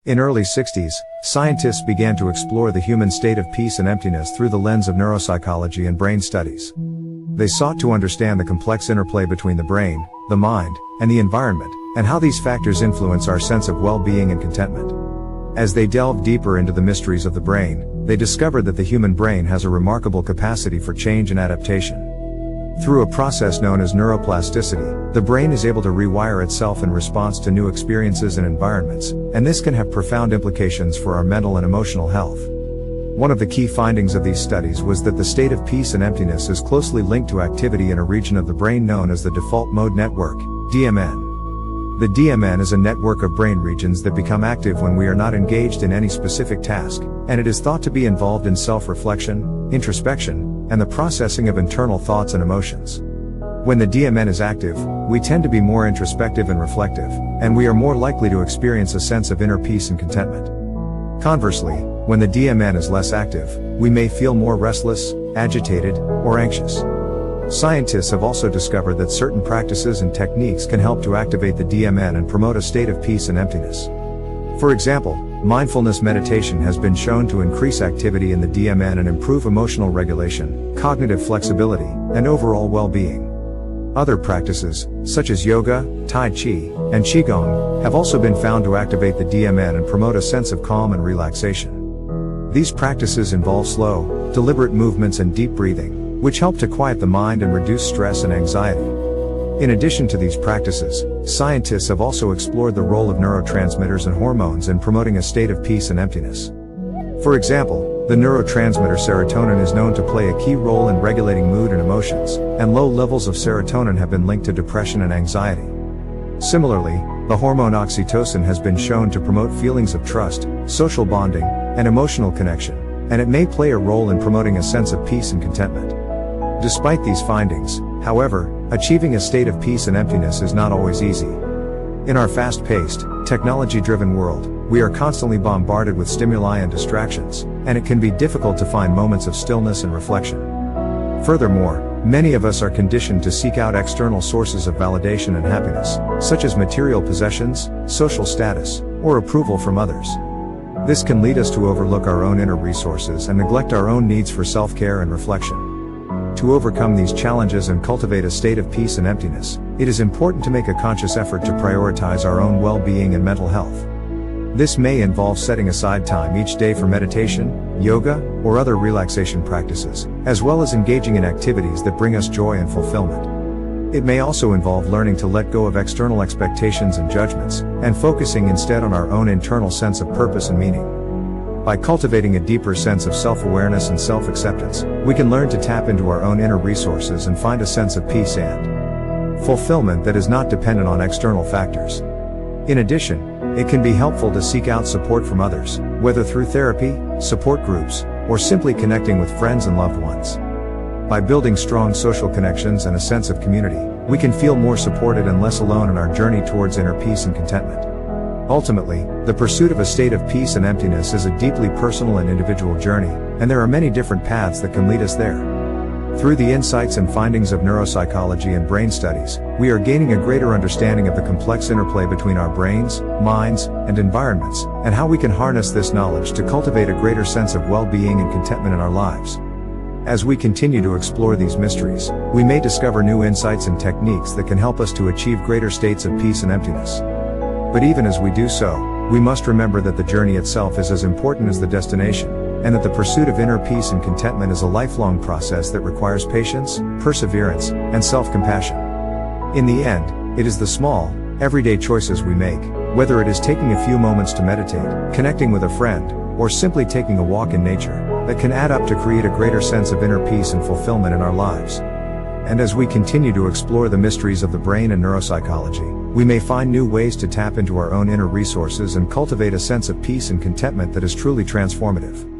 In early 60s, scientists began to explore the human state of peace and emptiness through the lens of neuropsychology and brain studies. They sought to understand the complex interplay between the brain, the mind, and the environment, and how these factors influence our sense of well-being and contentment. As they delved deeper into the mysteries of the brain, they discovered that the human brain has a remarkable capacity for change and adaptation. Through a process known as neuroplasticity, the brain is able to rewire itself in response to new experiences and environments, and this can have profound implications for our mental and emotional health. One of the key findings of these studies was that the state of peace and emptiness is closely linked to activity in a region of the brain known as the default mode network, DMN. The DMN is a network of brain regions that become active when we are not engaged in any specific task, and it is thought to be involved in self-reflection, introspection, and the processing of internal thoughts and emotions. When the DMN is active, we tend to be more introspective and reflective, and we are more likely to experience a sense of inner peace and contentment. Conversely, when the DMN is less active, we may feel more restless, agitated, or anxious. Scientists have also discovered that certain practices and techniques can help to activate the DMN and promote a state of peace and emptiness. For example, mindfulness meditation has been shown to increase activity in the DMN and improve emotional regulation, cognitive flexibility, and overall well-being. Other practices, such as yoga, Tai Chi, and Qigong, have also been found to activate the DMN and promote a sense of calm and relaxation. These practices involve slow, deliberate movements and deep breathing, which help to quiet the mind and reduce stress and anxiety. In addition to these practices, scientists have also explored the role of neurotransmitters and hormones in promoting a state of peace and emptiness. For example, the neurotransmitter serotonin is known to play a key role in regulating mood and emotions, and low levels of serotonin have been linked to depression and anxiety. Similarly, the hormone oxytocin has been shown to promote feelings of trust, social bonding, and emotional connection, and it may play a role in promoting a sense of peace and contentment. Despite these findings, however, achieving a state of peace and emptiness is not always easy. In our fast-paced, technology-driven world, we are constantly bombarded with stimuli and distractions, and it can be difficult to find moments of stillness and reflection. Furthermore, many of us are conditioned to seek out external sources of validation and happiness, such as material possessions, social status, or approval from others. This can lead us to overlook our own inner resources and neglect our own needs for self-care and reflection. To overcome these challenges and cultivate a state of peace and emptiness, it is important to make a conscious effort to prioritize our own well-being and mental health. This may involve setting aside time each day for meditation, yoga, or other relaxation practices, as well as engaging in activities that bring us joy and fulfillment. It may also involve learning to let go of external expectations and judgments, and focusing instead on our own internal sense of purpose and meaning. By cultivating a deeper sense of self-awareness and self-acceptance, we can learn to tap into our own inner resources and find a sense of peace and fulfillment that is not dependent on external factors. In addition, it can be helpful to seek out support from others, whether through therapy, support groups, or simply connecting with friends and loved ones. By building strong social connections and a sense of community, we can feel more supported and less alone in our journey towards inner peace and contentment. Ultimately, the pursuit of a state of peace and emptiness is a deeply personal and individual journey, and there are many different paths that can lead us there. Through the insights and findings of neuropsychology and brain studies, we are gaining a greater understanding of the complex interplay between our brains, minds, and environments, and how we can harness this knowledge to cultivate a greater sense of well-being and contentment in our lives. As we continue to explore these mysteries, we may discover new insights and techniques that can help us to achieve greater states of peace and emptiness. But even as we do so, we must remember that the journey itself is as important as the destination, and that the pursuit of inner peace and contentment is a lifelong process that requires patience, perseverance, and self-compassion. In the end, it is the small, everyday choices we make, whether it is taking a few moments to meditate, connecting with a friend, or simply taking a walk in nature, that can add up to create a greater sense of inner peace and fulfillment in our lives. And as we continue to explore the mysteries of the brain and neuropsychology, we may find new ways to tap into our own inner resources and cultivate a sense of peace and contentment that is truly transformative.